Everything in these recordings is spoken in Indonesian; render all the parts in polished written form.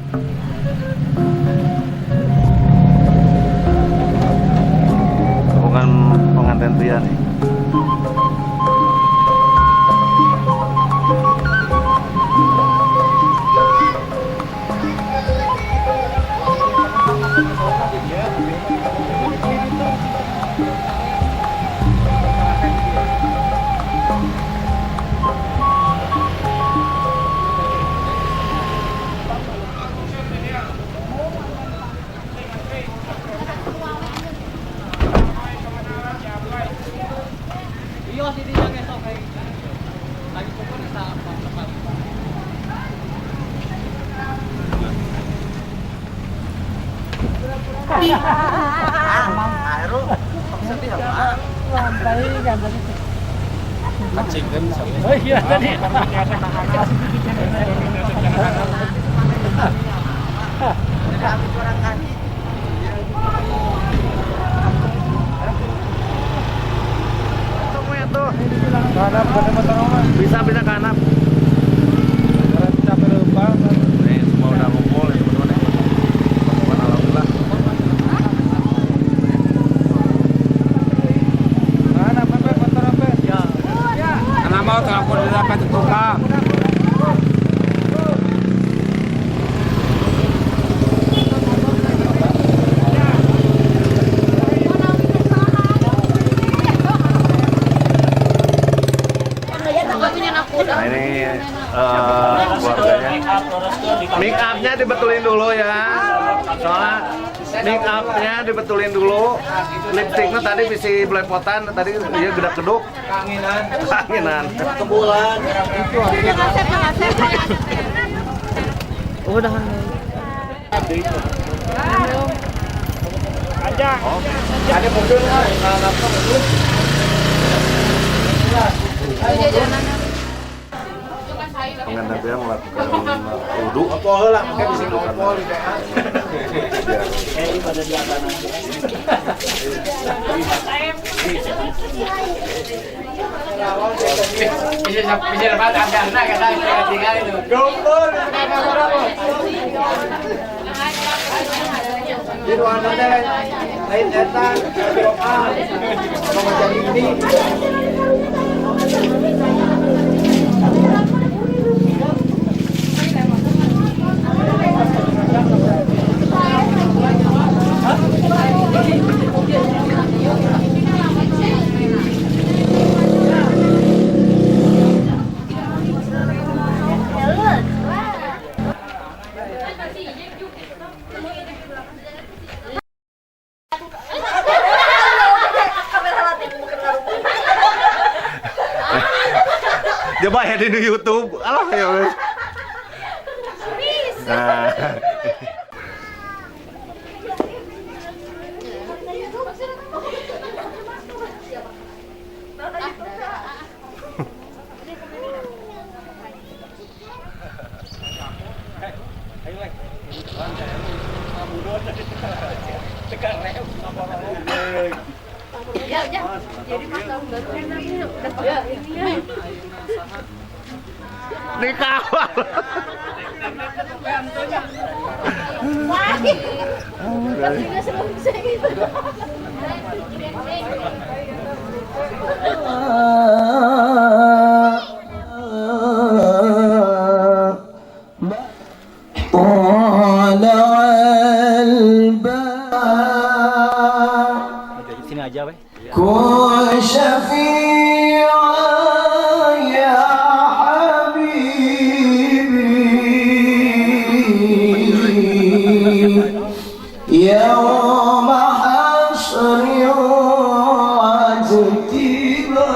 Hubungan pengantin pria nih. Oh iya tadi. Bisa pindah ke Anap. Nih semua udah ngumpul ya teman-teman ya. Alhamdulillah. Karena mau telepon dapat tukang. Nah ini keluarganya. Make upnya dibetulin dulu ya. Soalnya make upnya dibetulin dulu. Lipstiknya tadi bisa belepotan, tadi dia gedak geduk. Kangenan. Kebulan. Udah. Aja. Ada mobil pengantin pria melakukan wudhu. Apa lah, makanya bisa ngompol di PA. Pada di atas. Bisa dapat anda kata tinggal itu. Gompol. Di ruangan lain datang doa sama jadi ini. Coba ya di YouTube, alah ya wes. Nah. Ya, jadi pas tahun baru enaknya udah ini ya. Dikawal. Wah. Tapi nggak seru gitu. Sini aja, weh. Kun syafi'a ya habibi yawma hasri wajtiba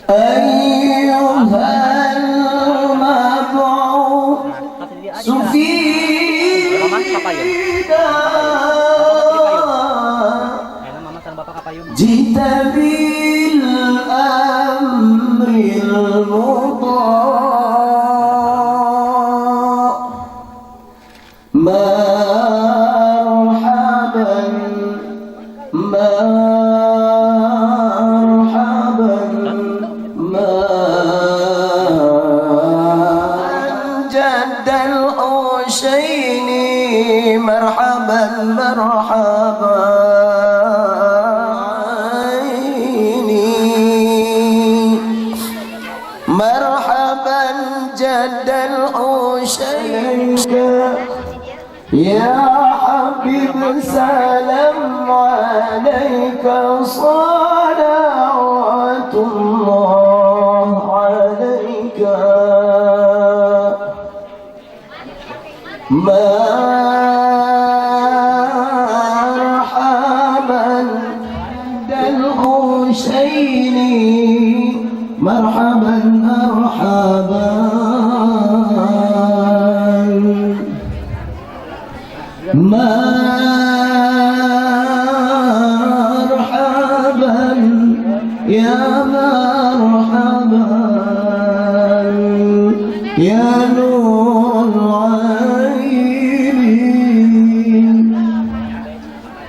أيها المبعوث فينا جئت بالأمر المطاع مرحبا مرحبا جد الحسين مرحبا مرحبا مرحبا جد الحسين يا حبيب سلام عليك صلوات الله عليك مرحبا بالحسين مرحبا مرحبا مرحبا يا مرحبا يا نور العين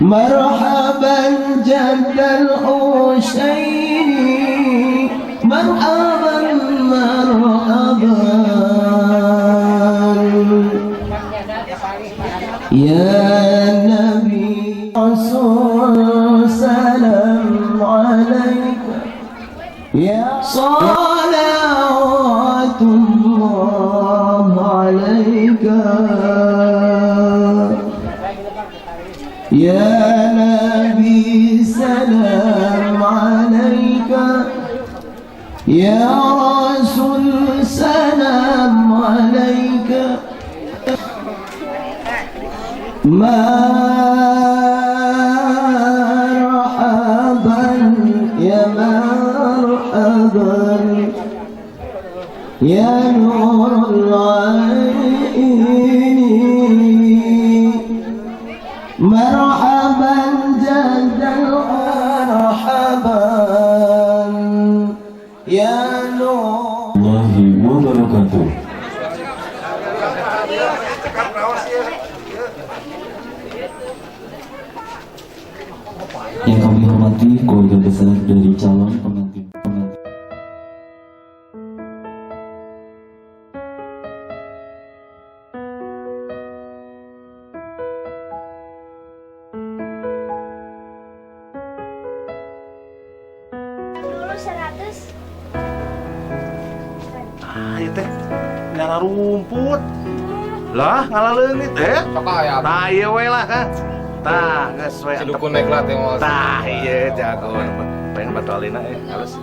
مرحبا جد الحسين مرحبا مرحبا يا نبي رسول سلام عليك يا صلوات الله عليك يا نبي سلام عليك يا رسول سلام عليك مرحبا يا مرحبا يا نور العين مرحبا جد مرحبا يا نور الله وبركاته. Yang kami hormati keluarga besar dari calon pengantin. Dulu 100. Ah, ieu teh nyala rumput. Lah, ngaleungit teh. Sok aya Tah ieu we lah kan. Tah, geus we. si dukun naik lat yang mau. Tah, ieu jago. Pengen batolina halus.